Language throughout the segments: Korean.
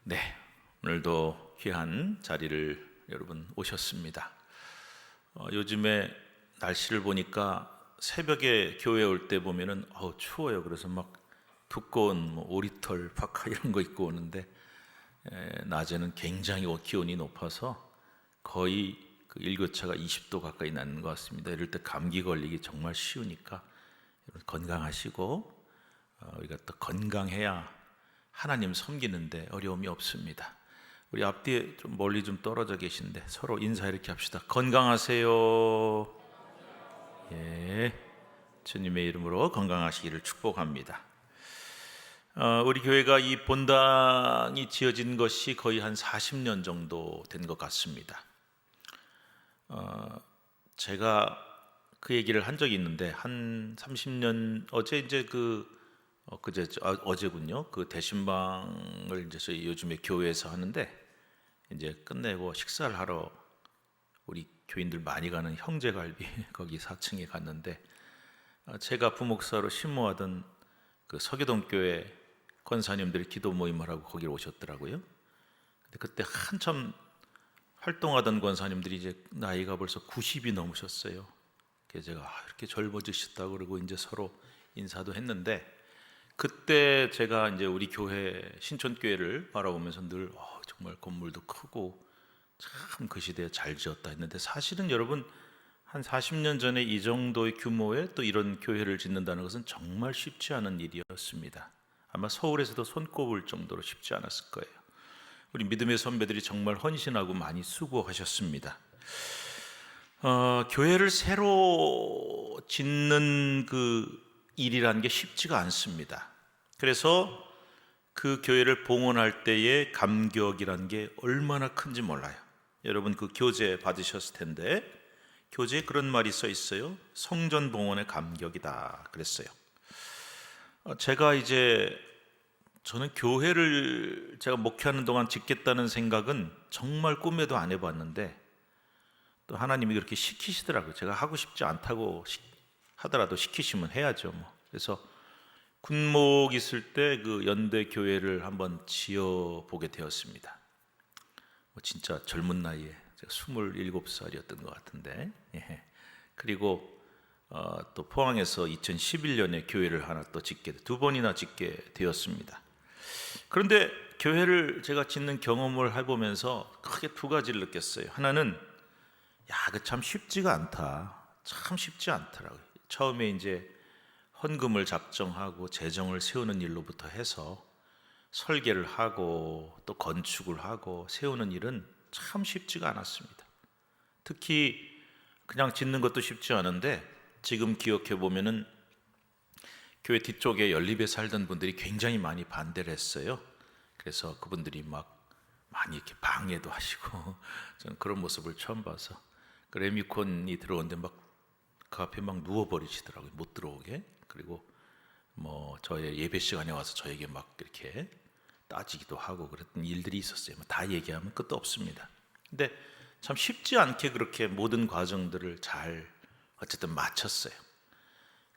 네, 오늘도 귀한 자리를 여러분 오셨습니다. 요즘에 날씨를 보니까 새벽에 교회 올 때 보면은 추워요. 그래서 막 두꺼운 오리털 파카 이런 거 입고 오는데 낮에는 굉장히 기온이 높아서 거의 그 일교차가 20도 가까이 나는 것 같습니다. 이럴 때 감기 걸리기 정말 쉬우니까 여러분 건강하시고 우리가 또 건강해야 하나님 섬기는데 어려움이 없습니다. 우리 앞뒤에 좀 멀리 좀 떨어져 계신데 서로 인사 이렇게 합시다. 건강하세요. 예, 주님의 이름으로 건강하시기를 축복합니다. 우리 교회가 이 본당이 지어진 것이 거의 한 40년 정도 된 것 같습니다. 제가 그 얘기를 한 적이 있는데 한 30년 어제군요. 그 대신방을 이제 저희 요즘에 교회에서 하는데 이제 끝내고 식사를 하러 우리 교인들 많이 가는 형제갈비 거기 4층에 갔는데 제가 부목사로 신모하던 그 서교동 교회 권사님들이 기도 모임을 하고 거기로 오셨더라고요. 근데 그때 한참 활동하던 권사님들이 이제 나이가 벌써 90이 넘으셨어요. 그래서 제가 이렇게 젊어지셨다고 그러고 이제 서로 인사도 했는데 그때 제가 이제 우리 교회 신촌교회를 바라보면서 늘 정말 건물도 크고 참 그 시대에 잘 지었다 했는데 사실은 여러분 한 40년 전에 이 정도의 규모의 또 이런 교회를 짓는다는 것은 정말 쉽지 않은 일이었습니다. 아마 서울에서도 손꼽을 정도로 쉽지 않았을 거예요. 우리 믿음의 선배들이 정말 헌신하고 많이 수고하셨습니다. 교회를 새로 짓는 그 일이라는 게 쉽지가 않습니다. 그래서 그 교회를 봉헌할 때의 감격이라는 게 얼마나 큰지 몰라요. 여러분 그 교재 받으셨을 텐데 교재에 그런 말이 써 있어요. 성전 봉헌의 감격이다 그랬어요. 저는 교회를 제가 목회하는 동안 짓겠다는 생각은 정말 꿈에도 안 해봤는데 또 하나님이 그렇게 시키시더라고요. 제가 하고 싶지 않다고 하더라도 시키시면 해야죠. 그래서 군목 있을 때 그 연대 교회를 한번 지어보게 되었습니다. 진짜 젊은 나이에 제가 27살이었던 것 같은데 그리고 또 포항에서 2011년에 교회를 하나 또 두 번이나 짓게 되었습니다. 그런데 교회를 제가 짓는 경험을 해보면서 크게 두 가지를 느꼈어요. 하나는 그 참 쉽지가 않다. 참 쉽지 않더라고요. 처음에 이제 헌금을 작정하고 재정을 세우는 일로부터 해서 설계를 하고 또 건축을 하고 세우는 일은 참 쉽지가 않았습니다. 특히 그냥 짓는 것도 쉽지 않은데 지금 기억해 보면은 교회 뒤쪽에 연립에 살던 분들이 굉장히 많이 반대를 했어요. 그래서 그분들이 막 많이 이렇게 방해도 하시고 저는 그런 모습을 처음 봐서 그 레미콘이 들어오는데 막 그 앞에 막 누워버리시더라고요. 못 들어오게. 그리고 저의 예배 시간에 와서 저에게 막 이렇게 따지기도 하고 그랬던 일들이 있었어요. 다 얘기하면 끝도 없습니다. 근데 참 쉽지 않게 그렇게 모든 과정들을 잘 어쨌든 마쳤어요.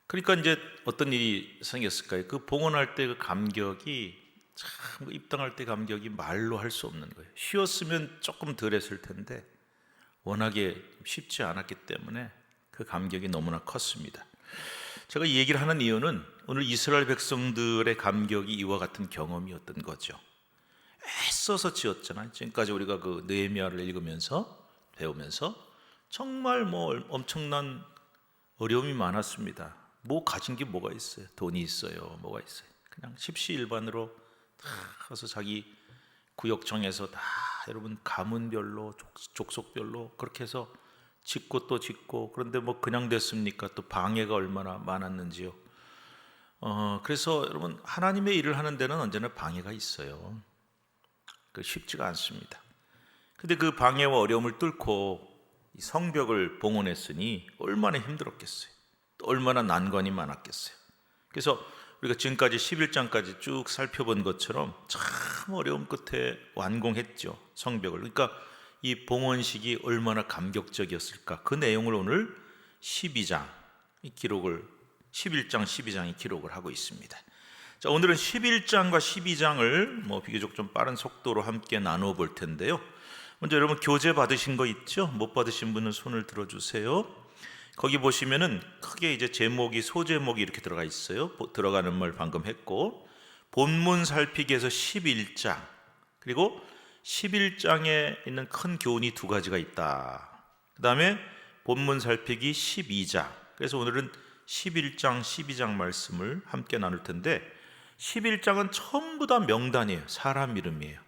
그러니까 이제 어떤 일이 생겼을까요? 그 봉헌할 때 그 감격이 참 입당할 때 감격이 말로 할 수 없는 거예요. 쉬었으면 조금 덜 했을 텐데 워낙에 쉽지 않았기 때문에 그 감격이 너무나 컸습니다. 제가 이 얘기를 하는 이유는 오늘 이스라엘 백성들의 감격이 이와 같은 경험이었던 거죠. 애써서 지었잖아요. 지금까지 우리가 그 느헤미야를 읽으면서 배우면서 정말 엄청난 어려움이 많았습니다. 가진 게 뭐가 있어요? 돈이 있어요. 뭐가 있어요? 그냥 십시일반으로 다 가서 자기 구역청에서 다 여러분 가문별로 족속별로 그렇게 해서 짓고 또 짓고 그런데 그냥 됐습니까? 또 방해가 얼마나 많았는지요. 그래서 여러분 하나님의 일을 하는 데는 언제나 방해가 있어요. 쉽지가 않습니다. 근데 그 방해와 어려움을 뚫고 이 성벽을 봉헌했으니 얼마나 힘들었겠어요. 또 얼마나 난관이 많았겠어요. 그래서 우리가 지금까지 11장까지 쭉 살펴본 것처럼 참 어려움 끝에 완공했죠. 성벽을. 그러니까 이 봉헌식이 얼마나 감격적이었을까. 그 내용을 오늘 11장 12장이 기록을 하고 있습니다. 자, 오늘은 11장과 12장을 비교적 좀 빠른 속도로 함께 나누어 볼 텐데요. 먼저 여러분 교재 받으신 거 있죠? 못 받으신 분은 손을 들어주세요. 거기 보시면은 크게 이제 제목이 소제목이 이렇게 들어가 있어요. 들어가는 말 방금 했고, 본문 살피기에서 11장, 그리고 11장에 있는 큰 교훈이 두 가지가 있다. 그 다음에 본문 살피기 12장. 그래서 오늘은 11장, 12장 말씀을 함께 나눌 텐데, 11장은 전부 다 명단이에요. 사람 이름이에요.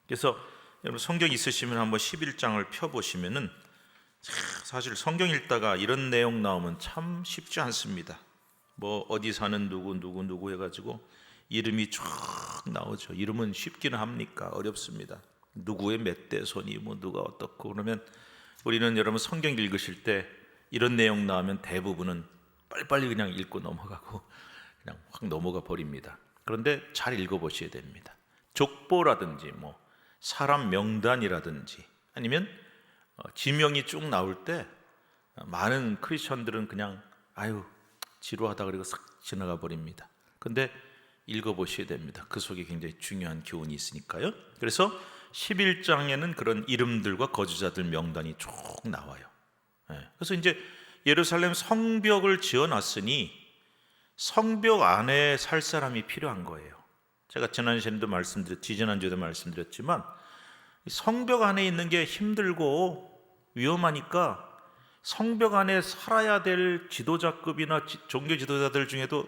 그래서 여러분 성경 있으시면 한번 11장을 펴보시면은 사실 성경 읽다가 이런 내용 나오면 참 쉽지 않습니다. 어디 사는 누구 해가지고 이름이 쫙 나오죠. 이름은 쉽기는 합니까? 어렵습니다. 누구의 몇 대 손이 누가 어떻고, 그러면 우리는 여러분 성경 읽으실 때 이런 내용 나오면 대부분은 빨리빨리 그냥 읽고 넘어가고 그냥 확 넘어가 버립니다. 그런데 잘 읽어보셔야 됩니다. 족보라든지 사람 명단이라든지 아니면 지명이 쭉 나올 때 많은 크리스천들은 그냥 지루하다 그리고 싹 지나가 버립니다. 근데 읽어보셔야 됩니다. 그 속에 굉장히 중요한 교훈이 있으니까요. 그래서 11장에는 그런 이름들과 거주자들 명단이 쭉 나와요. 그래서 이제 예루살렘 성벽을 지어놨으니 성벽 안에 살 사람이 필요한 거예요. 제가 지난주에도 말씀드렸지만 성벽 안에 있는 게 힘들고 위험하니까 성벽 안에 살아야 될 지도자급이나 종교 지도자들 중에도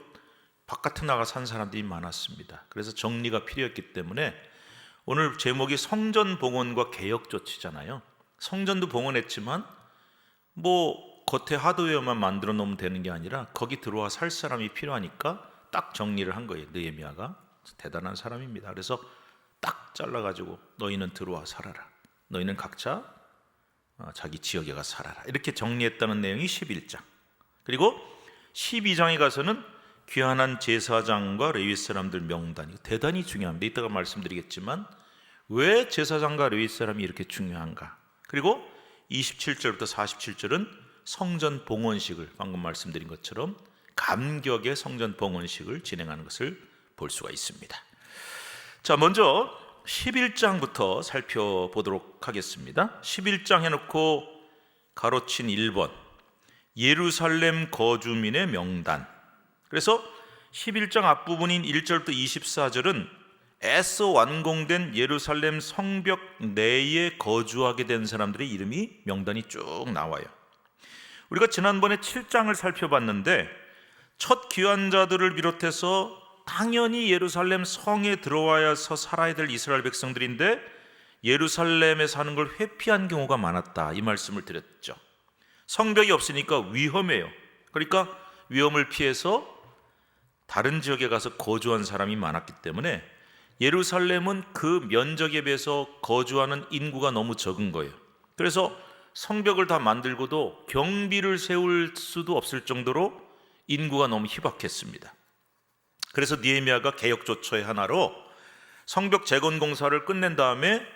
바깥에 나가 산 사람들이 많았습니다. 그래서 정리가 필요했기 때문에 오늘 제목이 성전 봉헌과 개혁 조치잖아요. 성전도 봉헌했지만 겉에 하드웨어만 만들어 놓으면 되는 게 아니라 거기 들어와 살 사람이 필요하니까 딱 정리를 한 거예요. 느헤미야가 대단한 사람입니다. 그래서 딱 잘라가지고 너희는 들어와 살아라. 너희는 각자 자기 지역에 가 살아라. 이렇게 정리했다는 내용이 11장. 그리고 12장에 가서는 귀환한 제사장과 레위 사람들 명단이 대단히 중요합니다. 이따가 말씀드리겠지만 왜 제사장과 레위 사람이 이렇게 중요한가. 그리고 27절부터 47절은 성전 봉헌식을 방금 말씀드린 것처럼 감격의 성전 봉헌식을 진행하는 것을 볼 수가 있습니다. 자, 먼저 11장부터 살펴보도록 하겠습니다. 11장 해놓고 가로친 1번 예루살렘 거주민의 명단. 그래서 11장 앞부분인 1절부터 24절은 애써 완공된 예루살렘 성벽 내에 거주하게 된 사람들의 이름이 명단이 쭉 나와요. 우리가 지난번에 7장을 살펴봤는데 첫 귀환자들을 비롯해서 당연히 예루살렘 성에 들어와서 살아야 될 이스라엘 백성들인데 예루살렘에 사는 걸 회피한 경우가 많았다, 이 말씀을 드렸죠. 성벽이 없으니까 위험해요. 그러니까 위험을 피해서 다른 지역에 가서 거주한 사람이 많았기 때문에 예루살렘은 그 면적에 비해서 거주하는 인구가 너무 적은 거예요. 그래서 성벽을 다 만들고도 경비를 세울 수도 없을 정도로 인구가 너무 희박했습니다. 그래서 느헤미야가 개혁 조처의 하나로 성벽 재건 공사를 끝낸 다음에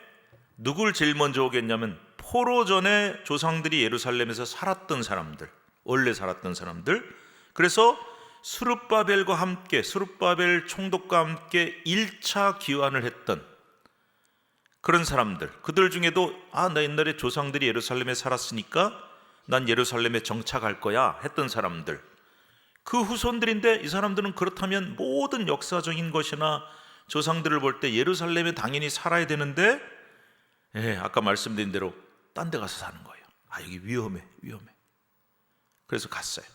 누굴 제일 먼저 오겠냐면 포로 전에 조상들이 예루살렘에서 살았던 사람들, 원래 살았던 사람들. 그래서 스룹바벨과 함께, 스룹바벨 총독과 함께 1차 귀환을 했던 그런 사람들, 그들 중에도 나 옛날에 조상들이 예루살렘에 살았으니까 난 예루살렘에 정착할 거야 했던 사람들, 그 후손들인데 이 사람들은 그렇다면 모든 역사적인 것이나 조상들을 볼 때 예루살렘에 당연히 살아야 되는데 아까 말씀드린 대로 딴 데 가서 사는 거예요. 여기 위험해. 그래서 갔어요.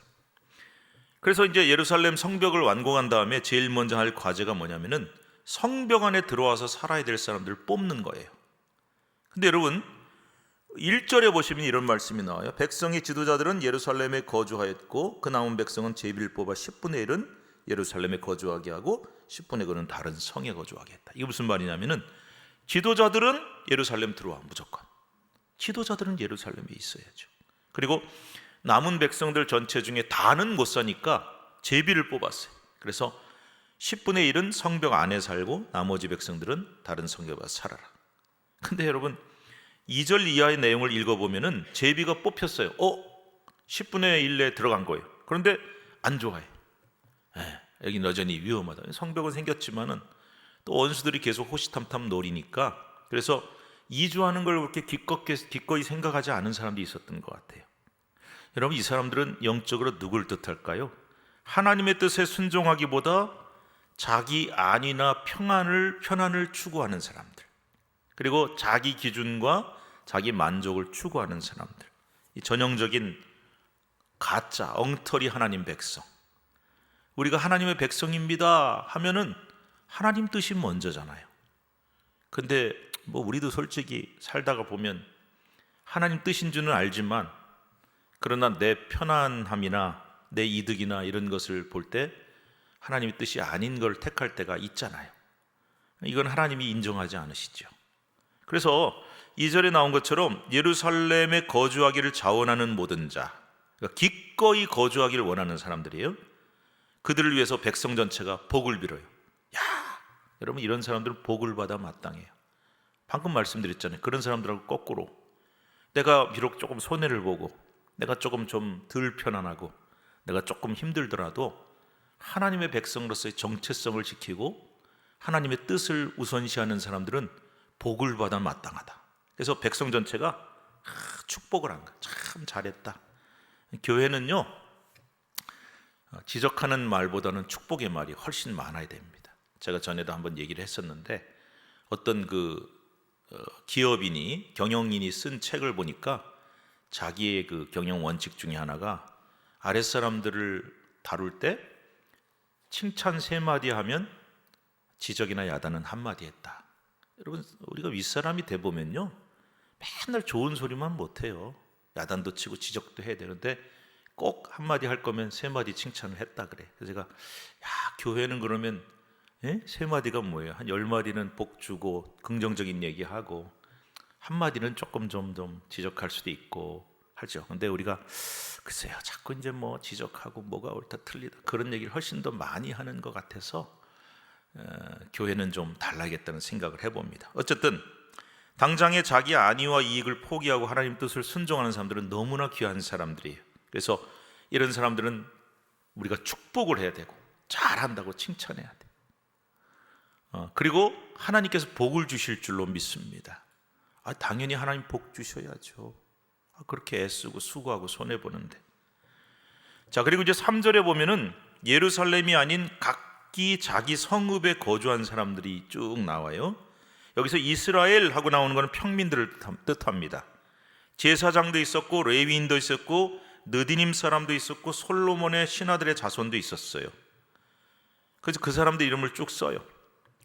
그래서 이제 예루살렘 성벽을 완공한 다음에 제일 먼저 할 과제가 뭐냐면은 성벽 안에 들어와서 살아야 될 사람들을 뽑는 거예요. 근데 여러분 1절에 보시면 이런 말씀이 나와요. 백성의 지도자들은 예루살렘에 거주하였고 그 남은 백성은 제비를 뽑아 10분의 1은 예루살렘에 거주하게 하고 10분의 1은 다른 성에 거주하게 했다. 이게 무슨 말이냐면은 지도자들은 예루살렘 들어와, 무조건. 지도자들은 예루살렘에 있어야죠. 그리고 남은 백성들 전체 중에 다는 못 사니까 제비를 뽑았어요. 그래서 10분의 1은 성벽 안에 살고 나머지 백성들은 다른 성에 가서 살아라. 근데 여러분 2절 이하의 내용을 읽어보면은 제비가 뽑혔어요. 10분의 1에 들어간 거예요. 그런데 안 좋아해. 여긴 여전히 위험하다. 성벽은 생겼지만은 또 원수들이 계속 호시탐탐 노리니까, 그래서 이주하는 걸 그렇게 기꺼이 생각하지 않은 사람들이 있었던 것 같아요. 여러분, 이 사람들은 영적으로 누굴 뜻할까요? 하나님의 뜻에 순종하기보다 자기 안위나 편안을 추구하는 사람들, 그리고 자기 기준과 자기 만족을 추구하는 사람들, 이 전형적인 가짜 엉터리 하나님 백성. 우리가 하나님의 백성입니다 하면은 하나님 뜻이 먼저잖아요. 근데 우리도 솔직히 살다가 보면 하나님 뜻인 줄은 알지만, 그러나 내 편안함이나 내 이득이나 이런 것을 볼 때 하나님의 뜻이 아닌 걸 택할 때가 있잖아요. 이건 하나님이 인정하지 않으시죠. 그래서 2절에 나온 것처럼 예루살렘에 거주하기를 자원하는 모든 자, 그러니까 기꺼이 거주하기를 원하는 사람들이에요. 그들을 위해서 백성 전체가 복을 빌어요. 야, 여러분, 이런 사람들은 복을 받아 마땅해요. 방금 말씀드렸잖아요. 그런 사람들하고 거꾸로, 내가 비록 조금 손해를 보고, 내가 조금 좀 덜 편안하고, 내가 조금 힘들더라도 하나님의 백성으로서의 정체성을 지키고 하나님의 뜻을 우선시하는 사람들은 복을 받아 마땅하다. 그래서 백성 전체가 축복을 한 거야. 참 잘했다. 교회는요, 지적하는 말보다는 축복의 말이 훨씬 많아야 됩니다. 제가 전에도 한번 얘기를 했었는데, 어떤 기업인이, 경영인이 쓴 책을 보니까 자기의 그 경영 원칙 중에 하나가 아랫사람들을 다룰 때 칭찬 3마디 하면 지적이나 야단은 1마디 했다. 여러분, 우리가 윗사람이 돼보면요, 맨날 좋은 소리만 못해요. 야단도 치고 지적도 해야 되는데 꼭 1마디 할 거면 3마디 칭찬을 했다 그래. 그래서 제가, 교회는 그러면 3마디가 뭐예요? 한 10마디는 복 주고 긍정적인 얘기하고 1마디는 조금 좀 지적할 수도 있고 하죠. 근데 우리가 글쎄요, 자꾸 이제 지적하고 뭐가 옳다 틀리다 그런 얘기를 훨씬 더 많이 하는 것 같아서 교회는 좀 달라야겠다는 생각을 해봅니다. 어쨌든 당장의 자기 안위와 이익을 포기하고 하나님 뜻을 순종하는 사람들은 너무나 귀한 사람들이에요. 그래서 이런 사람들은 우리가 축복을 해야 되고 잘한다고 칭찬해야 돼. 그리고 하나님께서 복을 주실 줄로 믿습니다. 당연히 하나님 복 주셔야죠. 그렇게 애쓰고 수고하고 손해보는데. 자, 그리고 이제 3절에 보면은 예루살렘이 아닌 각기 자기 성읍에 거주한 사람들이 쭉 나와요. 여기서 이스라엘 하고 나오는 것은 평민들을 뜻합니다. 제사장도 있었고 레위인도 있었고 느디님 사람도 있었고 솔로몬의 신하들의 자손도 있었어요. 그래서 그 사람들 이름을 쭉 써요.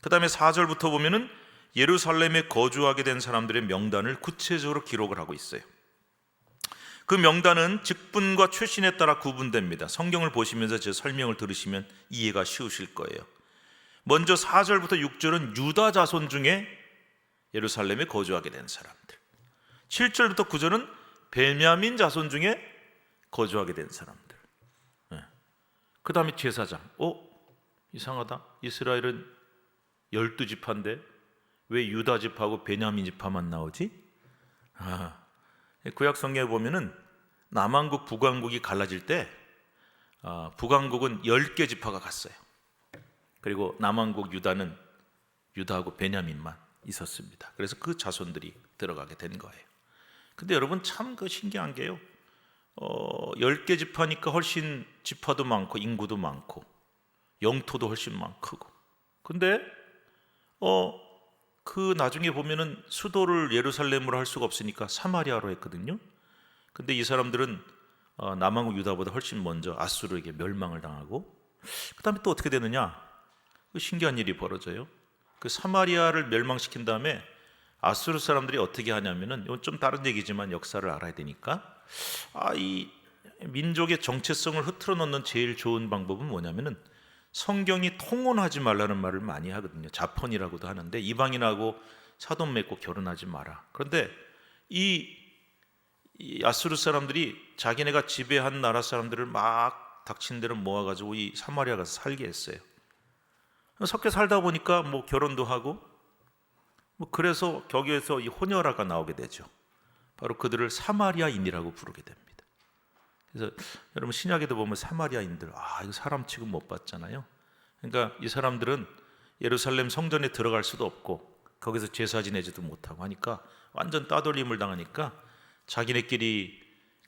그 다음에 4절부터 보면은 예루살렘에 거주하게 된 사람들의 명단을 구체적으로 기록을 하고 있어요. 그 명단은 직분과 출신에 따라 구분됩니다. 성경을 보시면서 제 설명을 들으시면 이해가 쉬우실 거예요. 먼저 4절부터 6절은 유다 자손 중에 예루살렘에 거주하게 된 사람들, 7절부터 9절은 베냐민 자손 중에 거주하게 된 사람들. 그 다음에 제사장. 이상하다. 이스라엘은 12지파인데 왜 유다 지파하고 베냐민 지파만 나오지? 구약 성경에 보면은 남왕국 북왕국이 갈라질 때 북왕국은 10개 지파가 갔어요. 그리고 남왕국 유다는 유다하고 베냐민만 있었습니다. 그래서 그 자손들이 들어가게 된 거예요. 근데 여러분, 참 신기한 게요, 10개 지파니까 훨씬 지파도 많고 인구도 많고 영토도 훨씬 크고, 근데 그 나중에 보면은 수도를 예루살렘으로 할 수가 없으니까 사마리아로 했거든요. 근데 이 사람들은 남왕국 유다보다 훨씬 먼저 아수르에게 멸망을 당하고, 그 다음에 또 어떻게 되느냐, 신기한 일이 벌어져요. 그 사마리아를 멸망시킨 다음에 아수르 사람들이 어떻게 하냐면은, 이건 좀 다른 얘기지만 역사를 알아야 되니까, 이 민족의 정체성을 흐트러 놓는 제일 좋은 방법은 뭐냐면은 성경이 통혼하지 말라는 말을 많이 하거든요. 자펀이라고도 하는데, 이방인하고 사돈 맺고 결혼하지 마라. 그런데 이 아수르 사람들이 자기네가 지배한 나라 사람들을 막 닥친 대로 모아가지고 이 사마리아 가서 살게 했어요. 섞여 살다 보니까 결혼도 하고, 그래서 거기에서 이 호녀라가 나오게 되죠. 바로 그들을 사마리아인이라고 부르게 됩니다. 그래서 여러분, 신약에도 보면 사마리아인들, 이거 사람 취급 못 받잖아요. 그러니까 이 사람들은 예루살렘 성전에 들어갈 수도 없고 거기서 제사 지내지도 못하고 하니까 완전 따돌림을 당하니까 자기네끼리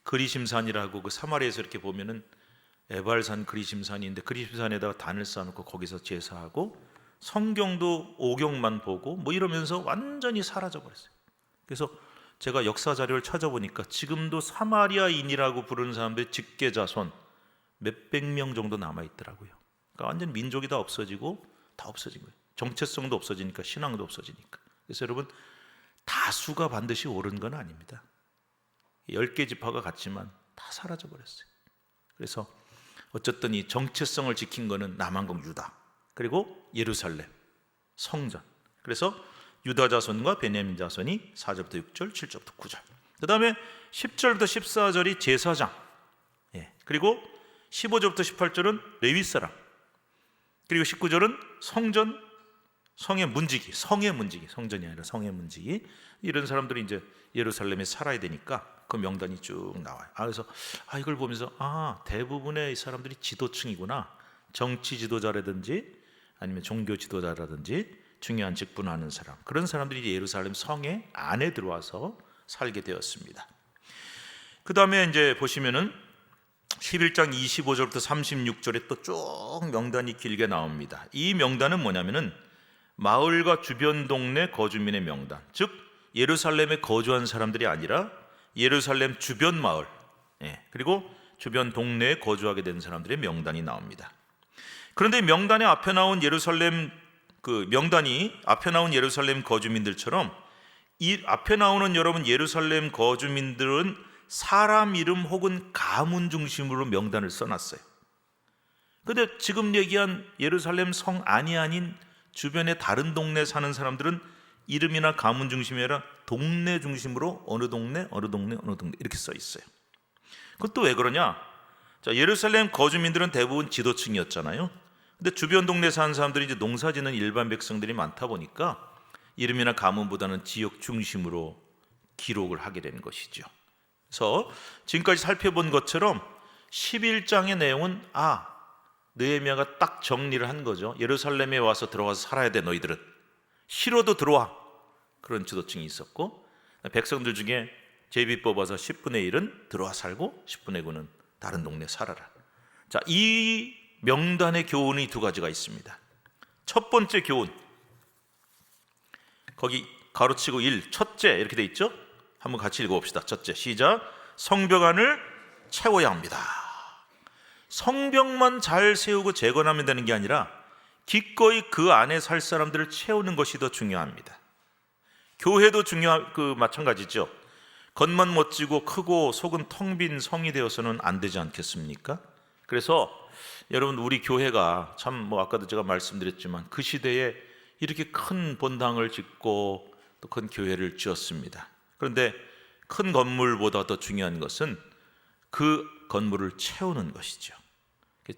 그리심산이라고 그 사마리아에서 이렇게 보면은 에발산 그리심산이 있는데 그리심산에다가 단을 쌓아놓고 거기서 제사하고 성경도 오경만 보고 뭐 이러면서 완전히 사라져버렸어요. 그래서 제가 역사 자료를 찾아보니까 지금도 사마리아인이라고 부르는 사람들의 직계자손 몇백 명 정도 남아있더라고요. 그러니까 완전 민족이 다 없어지고 다 없어진 거예요. 정체성도 없어지니까 신앙도 없어지니까. 그래서 여러분, 다수가 반드시 옳은 건 아닙니다. 10개 지파가 같지만 다 사라져버렸어요. 그래서 어쨌든 이 정체성을 지킨 거는 남한국 유다, 그리고 예루살렘, 성전. 그래서 유다 자손과 베냐민 자손이 4절부터 6절, 7절부터 9절. 그 다음에 10절부터 14절이 제사장, 그리고 15절부터 18절은 레위 사람, 그리고 19절은 성전, 성의 문지기, 성전이 아니라 성의 문지기. 이런 사람들이 이제 예루살렘에 살아야 되니까 그 명단이 쭉 나와요. 그래서 이걸 보면서 대부분의 이 사람들이 지도층이구나. 정치 지도자라든지 아니면 종교 지도자라든지 중요한 직분을 하는 사람, 그런 사람들이 예루살렘 성에 안에 들어와서 살게 되었습니다. 그 다음에 이제 보시면은 11장 25절부터 36절에 또 쭉 명단이 길게 나옵니다. 이 명단은 뭐냐면은 마을과 주변 동네 거주민의 명단, 즉 예루살렘에 거주한 사람들이 아니라 예루살렘 주변 마을, 그리고 주변 동네에 거주하게 된 사람들의 명단이 나옵니다. 그런데 명단에 앞에 나온 예루살렘 명단이 앞에 나온 예루살렘 거주민들처럼 이 앞에 나오는 여러분 예루살렘 거주민들은 사람 이름 혹은 가문 중심으로 명단을 써놨어요. 그런데 지금 얘기한 예루살렘 성 안이 아닌 주변의 다른 동네에 사는 사람들은 이름이나 가문 중심이 아니라 동네 중심으로 어느 동네 이렇게 써 있어요. 그것도 왜 그러냐? 자, 예루살렘 거주민들은 대부분 지도층이었잖아요. 근데 주변 동네에 사는 사람들이 이제 농사짓는 일반 백성들이 많다 보니까 이름이나 가문보다는 지역 중심으로 기록을 하게 된 것이죠. 그래서 지금까지 살펴본 것처럼 11장의 내용은 느헤미야가 딱 정리를 한 거죠. 예루살렘에 와서 들어가서 살아야 돼, 너희들은. 싫어도 들어와. 그런 지도층이 있었고, 백성들 중에 제비 뽑아서 10분의 1은 들어와 살고 10분의 9는 다른 동네 살아라. 자, 이 명단의 교훈이 두 가지가 있습니다. 첫 번째 교훈, 거기 가로치고 1, 첫째 이렇게 돼 있죠? 한번 같이 읽어봅시다. 첫째, 시작. 성벽 안을 채워야 합니다. 성벽만 잘 세우고 재건하면 되는 게 아니라 기꺼이 그 안에 살 사람들을 채우는 것이 더 중요합니다. 교회도 마찬가지죠. 겉만 멋지고 크고 속은 텅 빈 성이 되어서는 안 되지 않겠습니까? 그래서 여러분, 우리 교회가 참 아까도 제가 말씀드렸지만 그 시대에 이렇게 큰 본당을 짓고 또 큰 교회를 지었습니다. 그런데 큰 건물보다 더 중요한 것은 그 건물을 채우는 것이죠.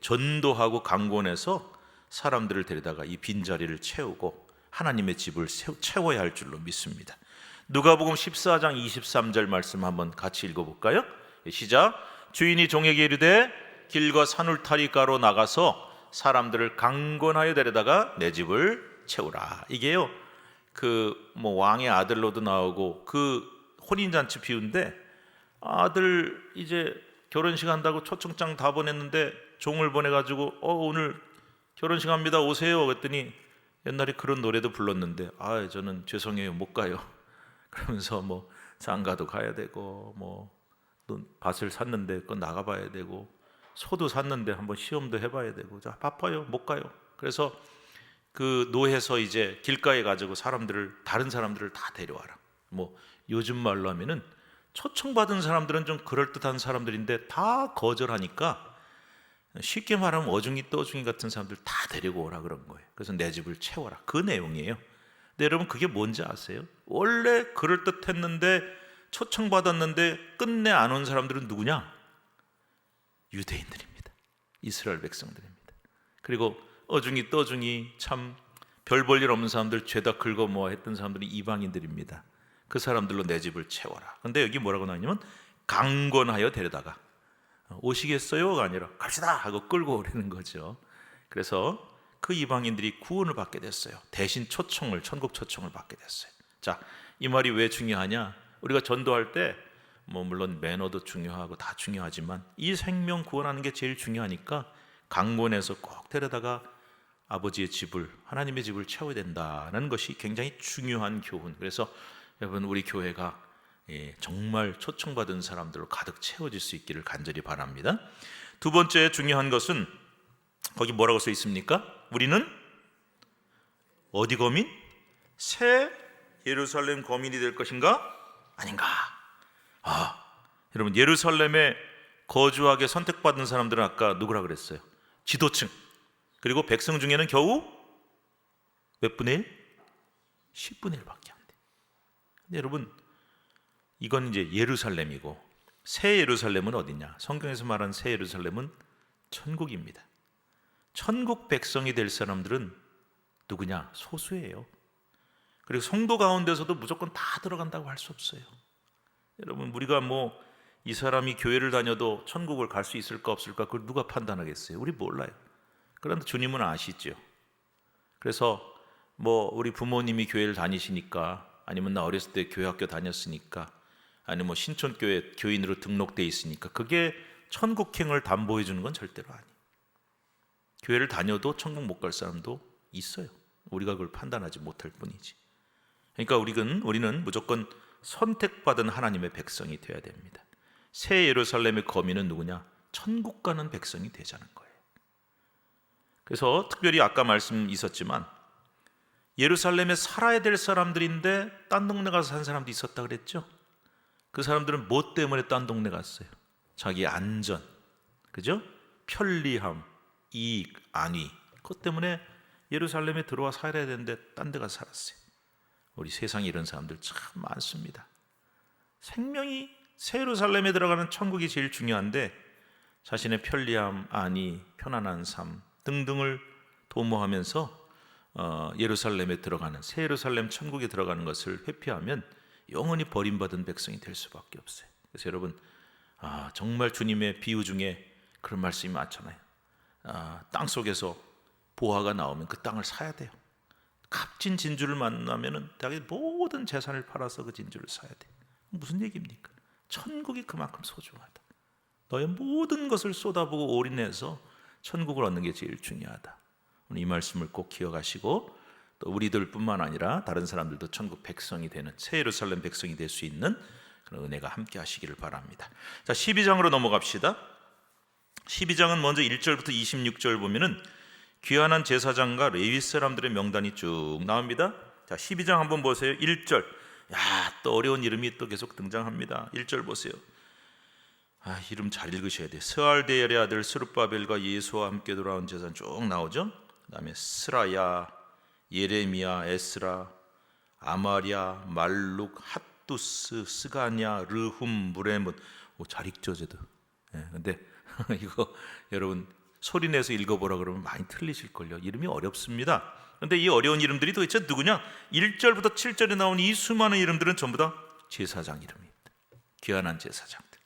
전도하고 강권해서 사람들을 데려다가 이 빈자리를 채우고 하나님의 집을 채워야 할 줄로 믿습니다. 누가복음 14장 23절 말씀 한번 같이 읽어볼까요? 시작. 주인이 종에게 이르되 길과 산울타리가로 나가서 사람들을 강권하여 데려다가 내 집을 채우라. 이게요, 왕의 아들로도 나오고 혼인잔치 비유인데, 아들 이제 결혼식 한다고 초청장 다 보냈는데 종을 보내가지고 오늘 결혼식 합니다, 오세요. 그랬더니 옛날에 그런 노래도 불렀는데 저는 죄송해요, 못 가요. 그러면서 장가도 가야 되고 밭을 샀는데 그거 나가봐야 되고 소도 샀는데 한번 시험도 해봐야 되고 바빠요, 못 가요. 그래서 그 노해서 이제 길가에 가지고 다른 사람들을 다 데려와라. 요즘 말로 하면은 초청받은 사람들은 좀 그럴듯한 사람들인데 다 거절하니까 쉽게 말하면 어중이 떠중이 같은 사람들 다 데리고 오라 그런 거예요. 그래서 내 집을 채워라, 그 내용이에요. 근데 여러분, 그게 뭔지 아세요? 원래 그럴듯했는데 초청받았는데 끝내 안 온 사람들은 누구냐? 유대인들입니다. 이스라엘 백성들입니다. 그리고 어중이 떠중이 참 별 볼 일 없는 사람들, 죄다 긁어 모아 했던 사람들이 이방인들입니다. 그 사람들로 내 집을 채워라. 근데 여기 뭐라고 나오냐면 강권하여 데려다가, 오시겠어요가 아니라 갑시다 하고 끌고 오려는 거죠. 그래서 그 이방인들이 구원을 받게 됐어요. 대신 초청을, 천국 초청을 받게 됐어요. 자, 이 말이 왜 중요하냐? 우리가 전도할 때 물론 매너도 중요하고 다 중요하지만 이 생명 구원하는 게 제일 중요하니까 강권해서 꼭 데려다가 아버지의 집을, 하나님의 집을 채워야 된다는 것이 굉장히 중요한 교훈. 그래서 여러분, 우리 교회가 정말 초청받은 사람들로 가득 채워질 수 있기를 간절히 바랍니다. 두 번째 중요한 것은 거기 뭐라고 써 있습니까? 우리는 어디 거민? 새 예루살렘 거민이 될 것인가? 아닌가? 여러분, 예루살렘에 거주하게 선택받은 사람들은 아까 누구라 그랬어요? 지도층. 그리고 백성 중에는 겨우 몇 분의 1? 10분의 1밖에 안 돼. 근데 여러분, 이건 이제 예루살렘이고, 새 예루살렘은 어디냐? 성경에서 말하는 새 예루살렘은 천국입니다. 천국 백성이 될 사람들은 누구냐? 소수예요. 그리고 성도 가운데서도 무조건 다 들어간다고 할 수 없어요. 여러분, 우리가 이 사람이 교회를 다녀도 천국을 갈 수 있을까 없을까, 그걸 누가 판단하겠어요? 우리 몰라요. 그런데 주님은 아시죠. 그래서 우리 부모님이 교회를 다니시니까, 아니면 나 어렸을 때 교회 학교 다녔으니까, 아니면 신촌교회 교인으로 등록돼 있으니까 그게 천국행을 담보해 주는 건 절대로 아니에요. 교회를 다녀도 천국 못 갈 사람도 있어요. 우리가 그걸 판단하지 못할 뿐이지. 그러니까 우리는 무조건 선택받은 하나님의 백성이 되어야 됩니다. 새 예루살렘의 거민은 누구냐? 천국 가는 백성이 되자는 거예요. 그래서 특별히 아까 말씀 있었지만 예루살렘에 살아야 될 사람들인데 딴 동네 가서 산 사람도 있었다 그랬죠. 그 사람들은 뭐 때문에 딴 동네 갔어요? 자기 안전, 그죠? 편리함, 이익, 안위, 그것 때문에 예루살렘에 들어와 살아야 되는데 딴 데 가서 살았어요. 우리 세상에 이런 사람들 참 많습니다. 생명이 새 예루살렘에 들어가는 천국이 제일 중요한데 자신의 편리함, 안위, 편안한 삶 등등을 도모하면서 예루살렘에 들어가는, 새 예루살렘 천국에 들어가는 것을 회피하면 영원히 버림받은 백성이 될 수밖에 없어요. 그래서 여러분, 정말 주님의 비유 중에 그런 말씀이 많잖아요. 땅 속에서 보화가 나오면 그 땅을 사야 돼요. 값진 진주를 만나면은 자기 모든 재산을 팔아서 그 진주를 사야 돼. 무슨 얘기입니까? 천국이 그만큼 소중하다. 너의 모든 것을 쏟아부고 올인해서 천국을 얻는 게 제일 중요하다. 오늘 이 말씀을 꼭 기억하시고, 또 우리들뿐만 아니라 다른 사람들도 천국 백성이 되는, 새 예루살렘 백성이 될 수 있는 그런 은혜가 함께 하시기를 바랍니다. 자, 12장으로 넘어갑시다. 12장은 먼저 1절부터 26절 보면은 귀환한 제사장과 레위 사람들의 명단이 쭉 나옵니다. 자, 12장 한번 보세요. 1절. 또 어려운 이름이 또 계속 등장합니다. 1절 보세요. 이름 잘 읽으셔야 돼요. 스알데엘의 아들 스룹바벨과 예수와 함께 돌아온 제사장 쭉 나오죠. 그 다음에 스라야, 예레미야, 에스라, 아마랴, 말룩, 핫두스, 스가냐, 르훔, 무레문. 잘 읽죠, 저도. 근데 이거 여러분 소리내서 읽어보라 그러면 많이 틀리실걸요. 이름이 어렵습니다. 그런데 이 어려운 이름들이 도대체 누구냐? 1절부터 7절에 나온 이 수많은 이름들은 전부 다 제사장 이름입니다. 귀환한 제사장들.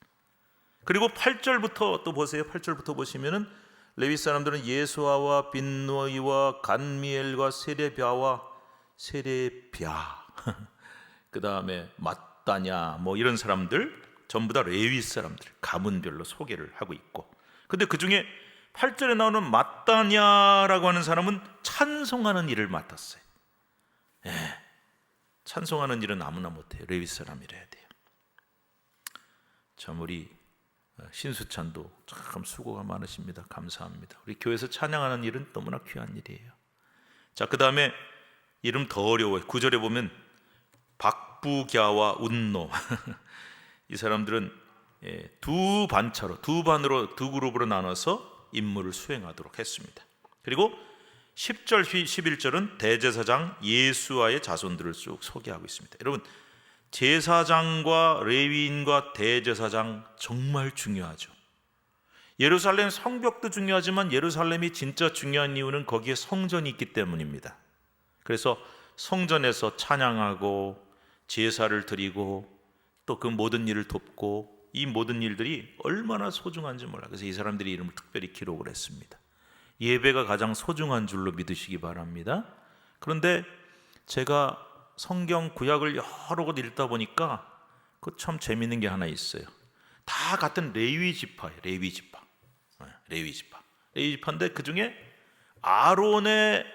그리고 8절부터 또 보세요. 8절부터 보시면은 레위 사람들은 예수아와 빈노이와 간미엘과 세레비아와 그 다음에 mat다냐 이런 사람들 전부 다 레위 사람들, 가문별로 소개를 하고 있고, 근데 그 중에 8절에 나오는 mat다냐라고 하는 사람은 찬송하는 일을 맡았어요. 찬송하는 일은 아무나 못해요. 레위 사람이라야 돼요. 참 우리 신수찬도 참 수고가 많으십니다. 감사합니다. 우리 교회에서 찬양하는 일은 너무나 귀한 일이에요. 자, 그 다음에 이름 더 어려워요. 9절에 보면 박부갸와 운노 이 사람들은 두 반차로, 두 그룹으로 나눠서 임무를 수행하도록 했습니다. 그리고 10절, 11절은 대제사장 예수아의 자손들을 쭉 소개하고 있습니다. 여러분, 제사장과 레위인과 대제사장 정말 중요하죠. 예루살렘 성벽도 중요하지만 예루살렘이 진짜 중요한 이유는 거기에 성전이 있기 때문입니다. 그래서 성전에서 찬양하고 제사를 드리고 또 그 모든 일을 돕고, 이 모든 일들이 얼마나 소중한지 몰라. 그래서 이 사람들이 이름을 특별히 기록을 했습니다. 예배가 가장 소중한 줄로 믿으시기 바랍니다. 그런데 제가 성경 구약을 여러 곳 읽다 보니까 그 참 재밌는 게 하나 있어요. 다 같은 레위 지파예요. 레위 지파인데 그 중에 아론의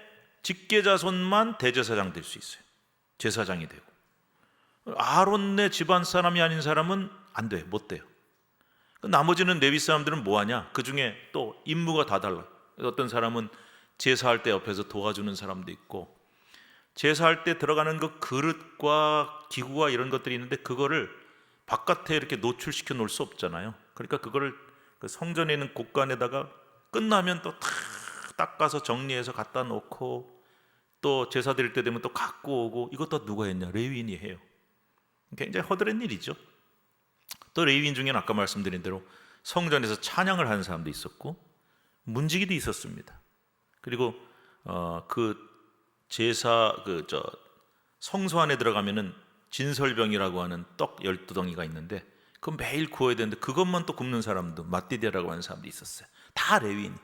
직계 자손만 대제사장 될 수 있어요. 제사장이 되고 아론의 집안 사람이 아닌 사람은 안 돼요. 못 돼요. 나머지는 레위 사람들은 뭐 하냐? 그 중에 또 임무가 다 달라요. 어떤 사람은 제사할 때 옆에서 도와주는 사람도 있고, 제사할 때 들어가는 그 그릇과 기구와 이런 것들이 있는데 그거를 바깥에 이렇게 노출시켜 놓을 수 없잖아요. 그러니까 그거를 그 성전에 있는 곳간에다가 끝나면 또 다 닦아서 정리해서 갖다 놓고, 또 제사 드릴 때 되면 또 갖고 오고, 이것도 누가 했냐? 레위인이 해요. 굉장히 허드렛 일이죠. 또 레위인 중에는 아까 말씀드린 대로 성전에서 찬양을 하는 사람도 있었고 문지기도 있었습니다. 그리고 그 제사 성소 안에 들어가면은 진설병이라고 하는 떡 12덩이가 있는데 그건 매일 구워야 되는데 그것만 또 굽는 사람도 마띠디아라고 하는 사람도 있었어요. 다 레위인.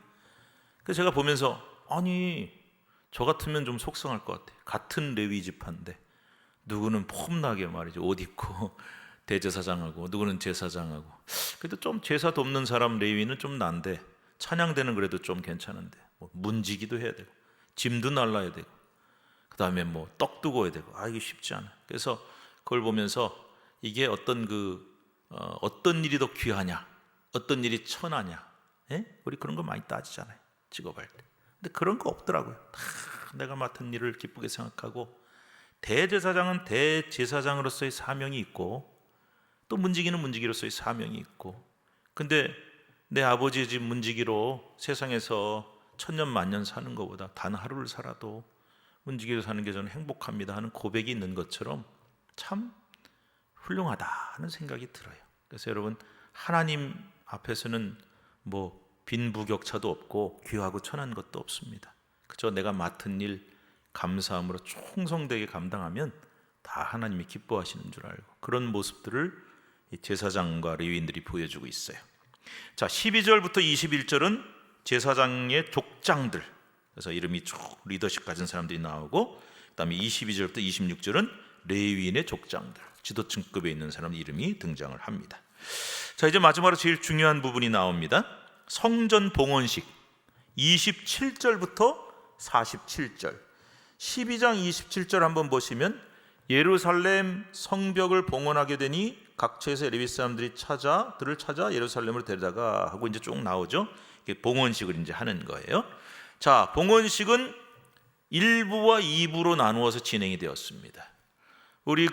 그래서 제가 보면서 아니 저 같으면 좀 속상할 것 같아요. 같은 레위 지파인데 누구는 폼나게 말이죠. 옷 입고 대제사장하고 누구는 제사장하고. 그래도 좀 제사 돕는 사람 레위는 좀 난데 찬양대는 그래도 좀 괜찮은데 문지기도 해야 되고 짐도 날라야 되고 그다음에 떡도 구워야 되고 이게 쉽지 않아. 그래서 그걸 보면서 이게 어떤 일이 더 귀하냐, 어떤 일이 천하냐, 우리 그런 거 많이 따지잖아요. 직업할 때. 근데 그런 거 없더라고요. 다 내가 맡은 일을 기쁘게 생각하고 대제사장은 대제사장으로서의 사명이 있고 또 문지기는 문지기로서의 사명이 있고, 근데 내 아버지의 집 문지기로 세상에서 천년 만년 사는 것보다 단 하루를 살아도 문지기로 사는 게 저는 행복합니다 하는 고백이 있는 것처럼 참 훌륭하다 하는 생각이 들어요. 그래서 여러분 하나님 앞에서는 빈부격차도 없고 귀하고 천한 것도 없습니다. 그저 내가 맡은 일 감사함으로 충성되게 감당하면 다 하나님이 기뻐하시는 줄 알고 그런 모습들을 이 제사장과 레위인들이 보여주고 있어요. 자, 12절부터 21절은 제사장의 족장들, 그래서 이름이 쭉 리더십 가진 사람들이 나오고, 그 다음에 22절부터 26절은 레위인의 족장들, 지도층급에 있는 사람 이름이 등장을 합니다. 자, 이제 마지막으로 제일 중요한 부분이 나옵니다. 성전 봉헌식 27절부터 47절. 12장 27절 한번 보시면 예루살렘 성벽을 봉헌하게 되니 각처에서 레위 사람들이 들을 찾아 예루살렘으로 데려다가 하고 이제 쭉 나오죠. 봉헌식을 이제 하는 거예요. 자, 봉헌식은 1부와 2부로 나누어서 진행이 되었습니다. 우리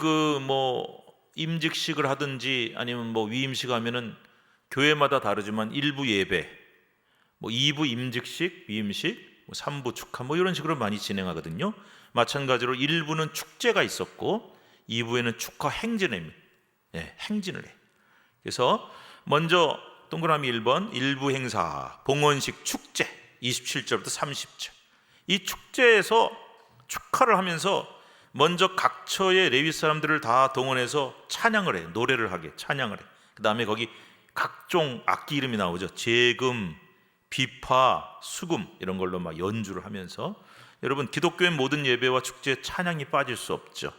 임직식을 하든지 아니면 위임식 하면은 교회마다 다르지만 1부 예배, 2부 임직식, 위임식, 3부 축하 이런 식으로 많이 진행하거든요. 마찬가지로 1부는 축제가 있었고 2부에는 축하 행진을 해. 그래서 먼저 동그라미 1번 1부 행사 봉헌식 축제 27절부터 30절. 이 축제에서 축하를 하면서 먼저 각처의 레위 사람들을 다 동원해서 찬양을 해. 노래를 하게 찬양을 해. 그 다음에 거기 각종 악기 이름이 나오죠. 제금, 비파, 수금 이런 걸로 막 연주를 하면서, 여러분 기독교의 모든 예배와 축제에 찬양이 빠질 수 없죠.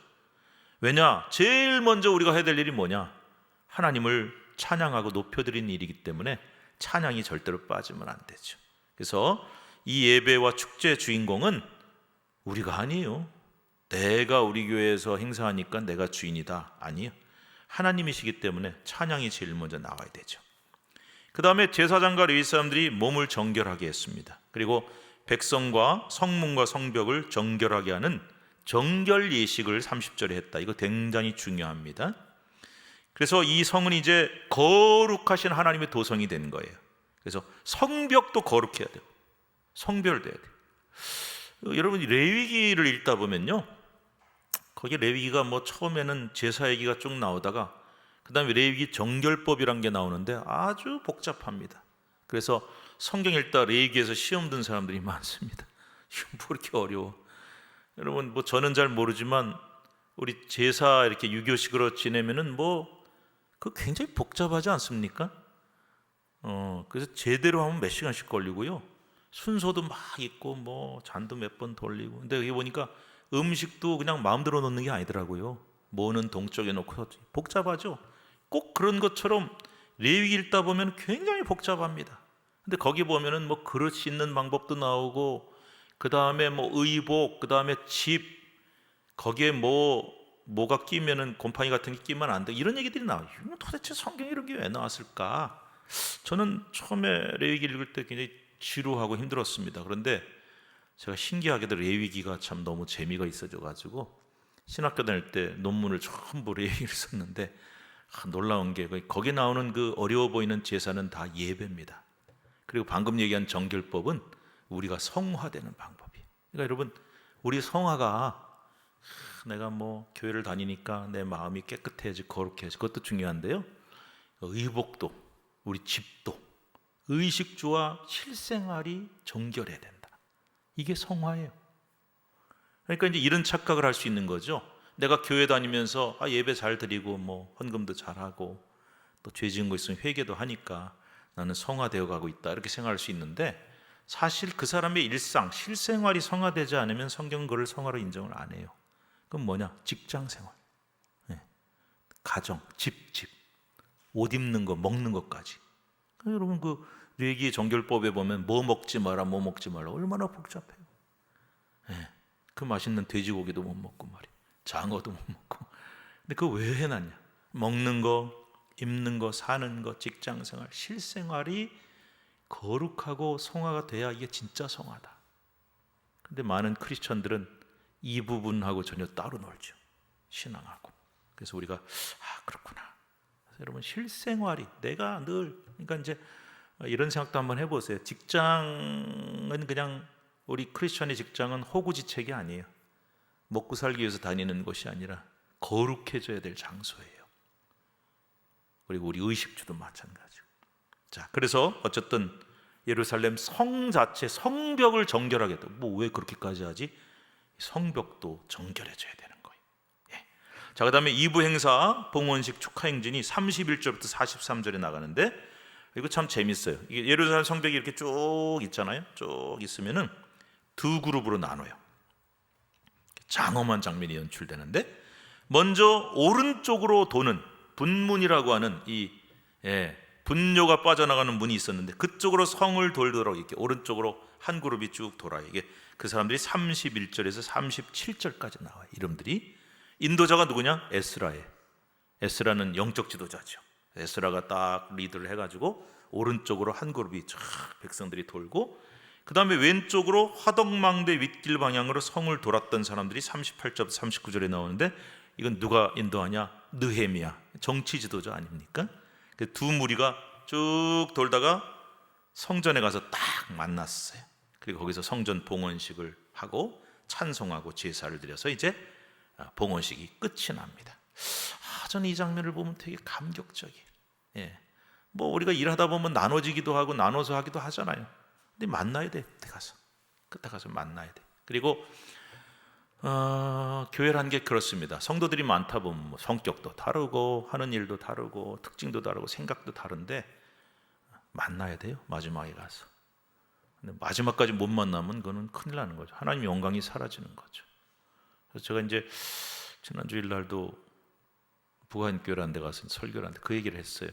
왜냐? 제일 먼저 우리가 해야 될 일이 뭐냐? 하나님을 찬양하고 높여드리는 일이기 때문에 찬양이 절대로 빠지면 안 되죠. 그래서 이 예배와 축제의 주인공은 우리가 아니에요. 내가 우리 교회에서 행사하니까 내가 주인이다. 아니에요. 하나님이시기 때문에 찬양이 제일 먼저 나와야 되죠. 그 다음에 제사장과 레위 사람들이 몸을 정결하게 했습니다. 그리고 백성과 성문과 성벽을 정결하게 하는 정결 예식을 30절에 했다. 이거 굉장히 중요합니다. 그래서 이 성은 이제 거룩하신 하나님의 도성이 된 거예요. 그래서 성벽도 거룩해야 돼요. 성별돼야 돼요. 여러분이 레위기를 읽다 보면요, 거기 레위기가 처음에는 제사 얘기가 쭉 나오다가 그 다음에 레위기 정결법이란 게 나오는데 아주 복잡합니다. 그래서 성경 읽다 레위기에서 시험 든 사람들이 많습니다. 뭐 이렇게 어려워. 여러분 저는 잘 모르지만 우리 제사 이렇게 유교식으로 지내면은 그 굉장히 복잡하지 않습니까? 그래서 제대로 하면 몇 시간씩 걸리고요. 순서도 막 있고 뭐 잔도 몇 번 돌리고. 근데 여기 보니까 음식도 그냥 마음대로 놓는 게 아니더라고요. 뭐는 동쪽에 놓고 복잡하죠. 꼭 그런 것처럼 레위기 읽다 보면 굉장히 복잡합니다. 근데 거기 보면은 뭐 그릇 씻는 방법도 나오고, 그 다음에 뭐 의복, 그 다음에 집, 거기에 뭐가 끼면은 곰팡이 같은 게 끼면 안 돼, 이런 얘기들이 나와요. 도대체 성경에 이런 게 왜 나왔을까? 저는 처음에 레위기 읽을 때 굉장히 지루하고 힘들었습니다. 그런데 제가 신기하게도 레위기가 참 너무 재미가 있어져 가지고 신학교 다닐 때 논문을 전부 레위기를 썼는데, 놀라운 게 거기 나오는 그 어려워 보이는 제사는 다 예배입니다. 그리고 방금 얘기한 정결법은 우리가 성화되는 방법이에요. 그러니까 여러분, 우리 성화가 내가 뭐 교회를 다니니까 내 마음이 깨끗해야지, 거룩해야지, 그것도 중요한데요, 의복도, 우리 집도, 의식주와 실생활이 정결해야 된다. 이게 성화예요. 그러니까 이제 이런 착각을 할 수 있는 거죠. 내가 교회 다니면서 예배 잘 드리고 뭐 헌금도 잘하고 또 죄 지은 거 있으면 회개도 하니까 나는 성화되어 가고 있다, 이렇게 생각할 수 있는데, 사실 그 사람의 일상, 실생활이 성화되지 않으면 성경은 그를 성화로 인정을 안 해요. 그럼 뭐냐? 직장생활, 가정, 집, 옷 입는 거, 먹는 것까지. 여러분, 그 레위기 정결법에 보면 뭐 먹지 마라, 뭐 먹지 말라, 얼마나 복잡해요. 그 맛있는 돼지고기도 못 먹고 말이에요. 장어도 못 먹고. 근데 그거 왜 해놨냐? 먹는 거, 입는 거, 사는 거, 직장생활, 실생활이 거룩하고 성화가 돼야 이게 진짜 성화다. 근데 많은 크리스천들은 이 부분하고 전혀 따로 놀죠. 신앙하고. 그래서 우리가 그렇구나. 그래서 여러분, 실생활이 내가 늘, 그러니까 이제 이런 생각도 한번 해보세요. 직장은 그냥, 우리 크리스천의 직장은 호구지책이 아니에요. 먹고 살기 위해서 다니는 것이 아니라 거룩해져야 될 장소예요. 그리고 우리 의식주도 마찬가지고. 자, 그래서 어쨌든 예루살렘 성 자체, 성벽을 정결하겠다. 뭐 왜 그렇게까지 하지? 성벽도 정결해져야 되는 거예요. 자, 그 다음에 2부 행사 봉헌식 축하행진이 31절부터 43절에 나가는데, 이거 참 재밌어요. 이게 예루살렘 성벽이 이렇게 쭉 있잖아요. 쭉 있으면은 두 그룹으로 나눠요. 장엄한 장면이 연출되는데, 먼저 오른쪽으로 도는 분문이라고 하는 이 분뇨가 빠져나가는 문이 있었는데, 그쪽으로 성을 돌도록 이렇게 오른쪽으로 한 그룹이 쭉 돌아요. 이게 그 사람들이 31절에서 37절까지 나와요. 이름들이. 인도자가 누구냐? 에스라예요. 에스라는 영적 지도자죠. 에스라가 딱 리드를 해가지고 오른쪽으로 한 그룹이 쫙 백성들이 돌고, 그 다음에 왼쪽으로 화덕망대 윗길 방향으로 성을 돌았던 사람들이 38절 39절에 나오는데, 이건 누가 인도하냐? 느헤미야, 정치 지도자 아닙니까? 그 두 무리가 쭉 돌다가 성전에 가서 딱 만났어요. 그리고 거기서 성전 봉헌식을 하고 찬송하고 제사를 드려서 이제 봉헌식이 끝이 납니다. 저는 이 장면을 보면 되게 감격적이에요. 뭐 우리가 일하다 보면 나눠지기도 하고 나눠서 하기도 하잖아요. 근데 만나야 돼. 그때 가서 만나야 돼. 그리고 교회라는 게 그렇습니다. 성도들이 많다 보면 뭐 성격도 다르고 하는 일도 다르고 특징도 다르고 생각도 다른데 만나야 돼요. 마지막에 가서. 근데 마지막까지 못 만나면 그거는 큰일 나는 거죠. 하나님 영광이 사라지는 거죠. 그래서 제가 이제 지난 주일 날도 부가인교회라는 데 가서 설교를 하는데 그 얘기를 했어요.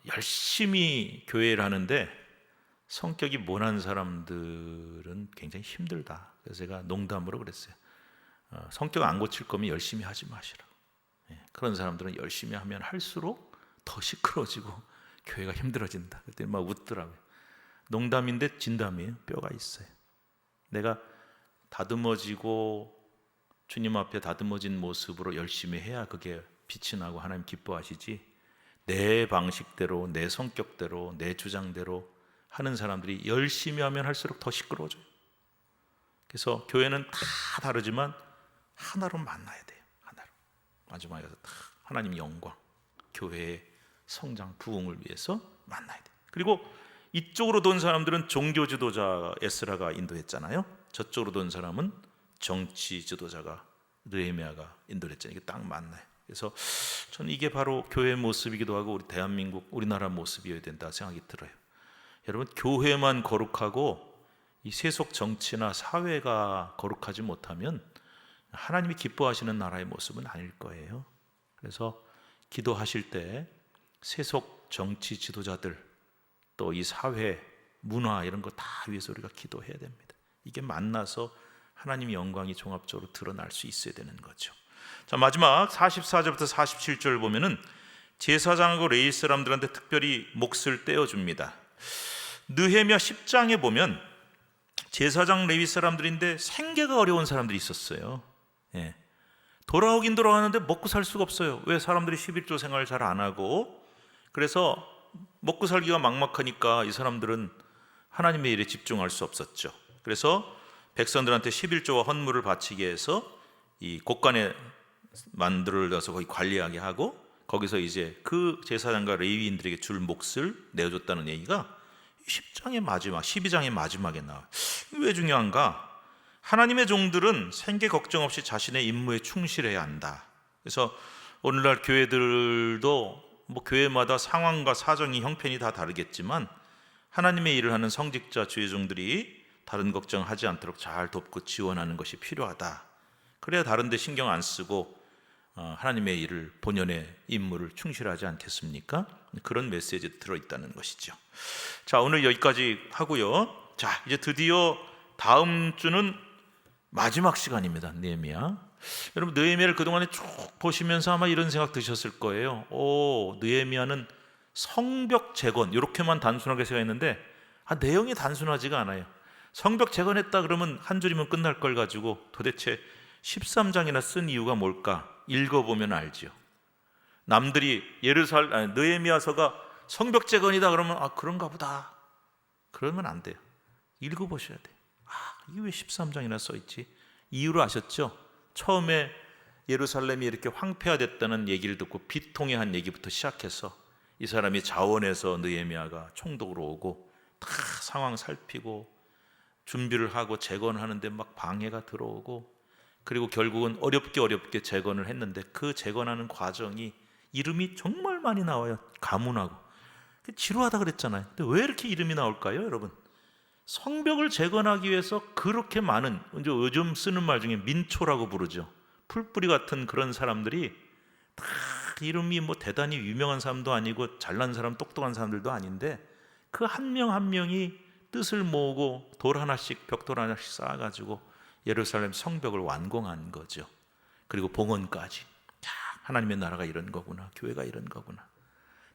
열심히 교회를 하는데 성격이 모난 사람들은 굉장히 힘들다. 그래서 제가 농담으로 그랬어요. 성격 안 고칠 거면 열심히 하지 마시라고. 그런 사람들은 열심히 하면 할수록 더 시끄러지고 교회가 힘들어진다. 그랬더니 막 웃더라고요. 농담인데 진담이에요. 뼈가 있어요. 내가 다듬어지고 주님 앞에 다듬어진 모습으로 열심히 해야 그게 빛이 나고 하나님 기뻐하시지, 내 방식대로, 내 성격대로, 내 주장대로 하는 사람들이 열심히 하면 할수록 더 시끄러워져요. 그래서 교회는 다 다르지만 하나로 만나야 돼요. 하나로. 마지막에 가서 다 하나님 영광, 교회의 성장, 부흥을 위해서 만나야 돼요. 그리고 이쪽으로 돈 사람들은 종교 지도자 에스라가 인도했잖아요. 저쪽으로 돈 사람은 정치 지도자가 느헤미야가 인도를 했잖아요. 이게 딱 만나요. 그래서 저는 이게 바로 교회의 모습이기도 하고 우리 대한민국, 우리나라 모습이어야 된다 생각이 들어요. 여러분, 교회만 거룩하고 이 세속 정치나 사회가 거룩하지 못하면 하나님이 기뻐하시는 나라의 모습은 아닐 거예요. 그래서 기도하실 때 세속 정치 지도자들, 또 이 사회, 문화 이런 거 다 위해서 우리가 기도해야 됩니다. 이게 만나서 하나님의 영광이 종합적으로 드러날 수 있어야 되는 거죠. 자, 마지막 44절부터 47절 보면은 제사장하고 레위 사람들한테 특별히 몫을 떼어줍니다. 느헤미야 10장에 보면 제사장 레위 사람들인데 생계가 어려운 사람들이 있었어요. 예. 돌아오긴 돌아왔는데 먹고 살 수가 없어요. 왜? 사람들이 11조 생활을 잘 안 하고, 그래서 먹고 살기가 막막하니까 이 사람들은 하나님의 일에 집중할 수 없었죠. 그래서 백성들한테 11조와 헌물을 바치게 해서 이 곳간에 만들어서 거기 관리하게 하고, 거기서 이제 그 제사장과 레위인들에게 줄 몫을 내어줬다는 얘기가 10장의 마지막, 12장의 마지막에 나와요. 왜 중요한가? 하나님의 종들은 생계 걱정 없이 자신의 임무에 충실해야 한다. 그래서 오늘날 교회들도 뭐 교회마다 상황과 사정이 형편이 다 다르겠지만 하나님의 일을 하는 성직자 주의 종들이 다른 걱정하지 않도록 잘 돕고 지원하는 것이 필요하다. 그래야 다른 데 신경 안 쓰고 하나님의 일을, 본연의 임무를 충실하지 않겠습니까? 그런 메시지 들어있다는 것이죠. 자, 오늘 여기까지 하고요. 자, 이제 드디어 다음 주는 마지막 시간입니다. 느헤미야. 여러분, 느헤미야를 그동안에 쭉 보시면서 아마 이런 생각 드셨을 거예요. 느헤미야는 성벽 재건, 이렇게만 단순하게 생각했는데 내용이 단순하지가 않아요. 성벽 재건했다 그러면 한 줄이면 끝날 걸 가지고 도대체 13장이나 쓴 이유가 뭘까? 읽어보면 알죠. 남들이 느헤미야서가 성벽 재건이다 그러면 그런가 보다. 그러면 안 돼요. 읽어보셔야 돼요. 이게 왜 13장이나 써있지? 이유를 아셨죠? 처음에 예루살렘이 이렇게 황폐화됐다는 얘기를 듣고 비통해한 얘기부터 시작해서 이 사람이 자원해서 느헤미야가 총독으로 오고 다 상황 살피고 준비를 하고 재건하는데 막 방해가 들어오고, 그리고 결국은 어렵게 재건을 했는데 그 재건하는 과정이 이름이 정말 많이 나와요. 가문하고. 지루하다 그랬잖아요. 근데 왜 이렇게 이름이 나올까요, 여러분? 성벽을 재건하기 위해서 그렇게 많은, 이제 요즘 쓰는 말 중에 민초라고 부르죠. 풀뿌리 같은 그런 사람들이 다 이름이 뭐 대단히 유명한 사람도 아니고 잘난 사람, 똑똑한 사람들도 아닌데 그 한 명 한 명이 뜻을 모으고 돌 하나씩, 벽돌 하나씩 쌓아가지고 예루살렘 성벽을 완공한 거죠. 그리고 봉헌까지. 하나님의 나라가 이런 거구나, 교회가 이런 거구나.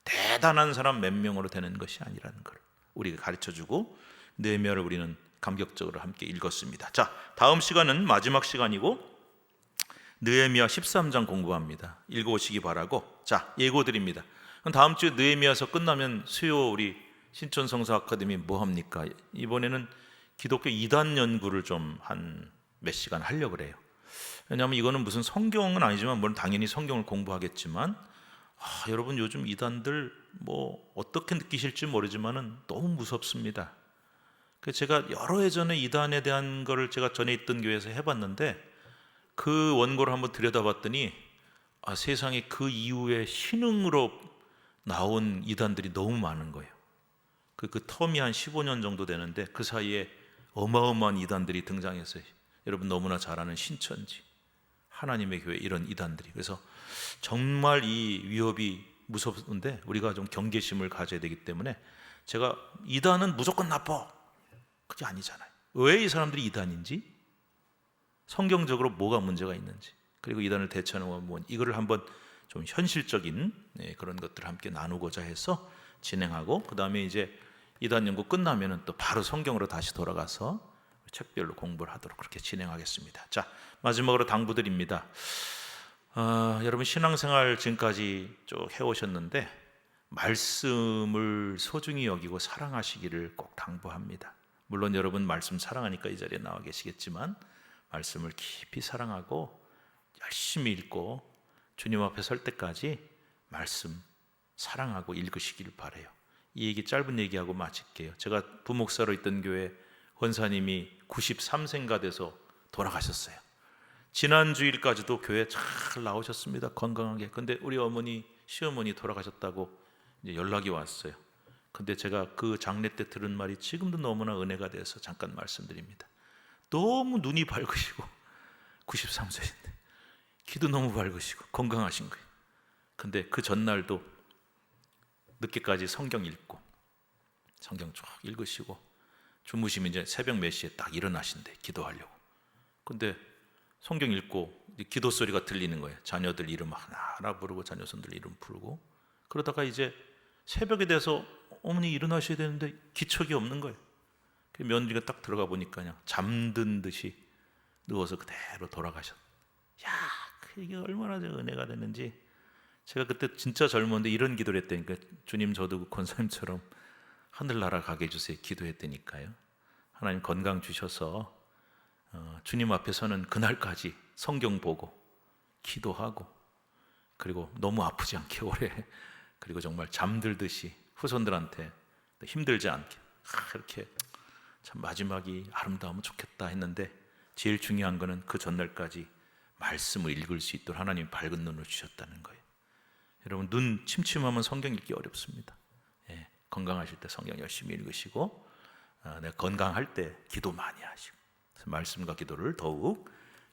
대단한 사람 몇 명으로 되는 것이 아니라는 걸 우리가 가르쳐주고, 느헤미야를 우리는 감격적으로 함께 읽었습니다. 자, 다음 시간은 마지막 시간이고 느헤미야 13장 공부합니다. 읽어오시기 바라고, 자, 예고드립니다. 다음 주에 느헤미야서 끝나면 수요 우리 신촌성서 아카데미 뭐 합니까? 이번에는 기독교 이단 연구를 좀 한 몇 시간 하려고 그래요. 왜냐하면 이거는 무슨 성경은 아니지만 물론 당연히 성경을 공부하겠지만 여러분, 요즘 이단들 뭐 어떻게 느끼실지 모르지만은 너무 무섭습니다. 제가 여러 해 전에 이단에 대한 거를 제가 전에 있던 교회에서 해봤는데 그 원고를 한번 들여다봤더니 세상에 그 이후에 신흥으로 나온 이단들이 너무 많은 거예요. 그 텀이 한 15년 정도 되는데 그 사이에 어마어마한 이단들이 등장했어요. 여러분 너무나 잘 아는 신천지, 하나님의 교회, 이런 이단들이. 그래서 정말 이 위협이 무섭은데 우리가 좀 경계심을 가져야 되기 때문에 제가 이단은 무조건 나빠, 그게 아니잖아요. 왜 이 사람들이 이단인지, 성경적으로 뭐가 문제가 있는지, 그리고 이단을 대처하는 건 뭐, 이거를 한번 좀 현실적인 그런 것들을 함께 나누고자 해서 진행하고, 그 다음에 이제 이단 연구 끝나면은 또 바로 성경으로 다시 돌아가서 책별로 공부를 하도록 그렇게 진행하겠습니다. 자, 마지막으로 당부드립니다. 여러분 신앙생활 지금까지 쭉 해오셨는데 말씀을 소중히 여기고 사랑하시기를 꼭 당부합니다. 물론 여러분 말씀 사랑하니까 이 자리에 나와 계시겠지만 말씀을 깊이 사랑하고 열심히 읽고 주님 앞에 설 때까지 말씀 사랑하고 읽으시길 바라요. 이 얘기 짧은 얘기하고 마칠게요. 제가 부목사로 있던 교회 권사님이 93세가 돼서 돌아가셨어요. 지난 주일까지도 교회 잘 나오셨습니다. 건강하게. 근데 우리 어머니, 시어머니 돌아가셨다고 이제 연락이 왔어요. 근데 제가 그 장례 때 들은 말이 지금도 너무나 은혜가 돼서 잠깐 말씀드립니다. 너무 눈이 밝으시고 93세인데 귀도 너무 밝으시고 건강하신 거예요. 근데 그 전날도 늦게까지 성경 읽고 성경 쭉 읽으시고 주무시면 이제 새벽 몇 시에 딱 일어나신대, 기도하려고. 근데 성경 읽고 기도 소리가 들리는 거예요. 자녀들 이름 하나하나 부르고 자녀손들 이름 부르고. 그러다가 이제 새벽에 돼서 어머니 일어나셔야 되는데 기척이 없는 거예요. 며느리가 딱 들어가 보니까 그냥 잠든 듯이 누워서 그대로 돌아가셨. 야, 그게 얼마나 은혜가 됐는지. 제가 그때 진짜 젊었는데 이런 기도를 했다니까. 주님, 저도 그 권사님처럼 하늘나라 가게 해주세요 기도했다니까요. 하나님 건강 주셔서 주님 앞에서는 그날까지 성경 보고 기도하고, 그리고 너무 아프지 않게 오래, 그리고 정말 잠들듯이 후손들한테 힘들지 않게 이렇게 참 마지막이 아름다우면 좋겠다 했는데, 제일 중요한 거는 그 전날까지 말씀을 읽을 수 있도록 하나님 밝은 눈을 주셨다는 거예요. 여러분, 눈 침침하면 성경 읽기 어렵습니다. 예, 건강하실 때 성경 열심히 읽으시고, 내가 건강할 때 기도 많이 하시고, 말씀과 기도를 더욱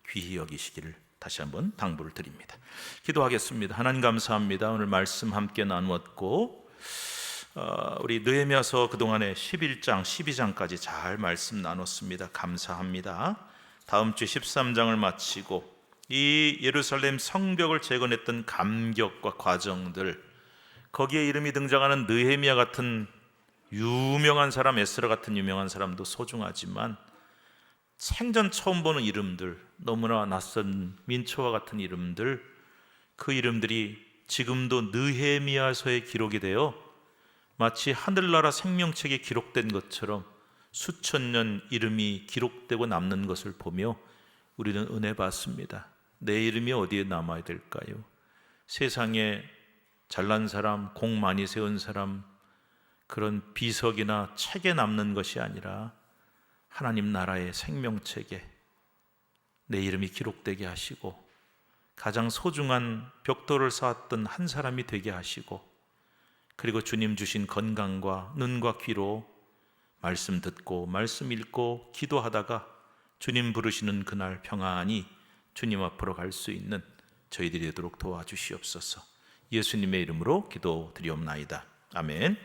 귀히 여기시기를 다시 한번 당부를 드립니다. 기도하겠습니다. 하나님 감사합니다. 오늘 말씀 함께 나누었고, 우리 느헤미야서 그동안에 11장, 12장까지 잘 말씀 나눴습니다. 감사합니다. 다음 주 13장을 마치고 이 예루살렘 성벽을 재건했던 감격과 과정들, 거기에 이름이 등장하는 느헤미야 같은 유명한 사람, 에스라 같은 유명한 사람도 소중하지만 생전 처음 보는 이름들, 너무나 낯선 민초와 같은 이름들, 그 이름들이 지금도 느헤미야서에 기록이 되어 마치 하늘나라 생명책에 기록된 것처럼 수천 년 이름이 기록되고 남는 것을 보며 우리는 은혜 받습니다. 내 이름이 어디에 남아야 될까요? 세상에 잘난 사람, 공 많이 세운 사람, 그런 비석이나 책에 남는 것이 아니라 하나님 나라의 생명책에 내 이름이 기록되게 하시고, 가장 소중한 벽돌을 쌓았던 한 사람이 되게 하시고, 그리고 주님 주신 건강과 눈과 귀로 말씀 듣고 말씀 읽고 기도하다가 주님 부르시는 그날 평안히 주님 앞으로 갈 수 있는 저희들이 되도록 도와주시옵소서. 예수님의 이름으로 기도드리옵나이다. 아멘.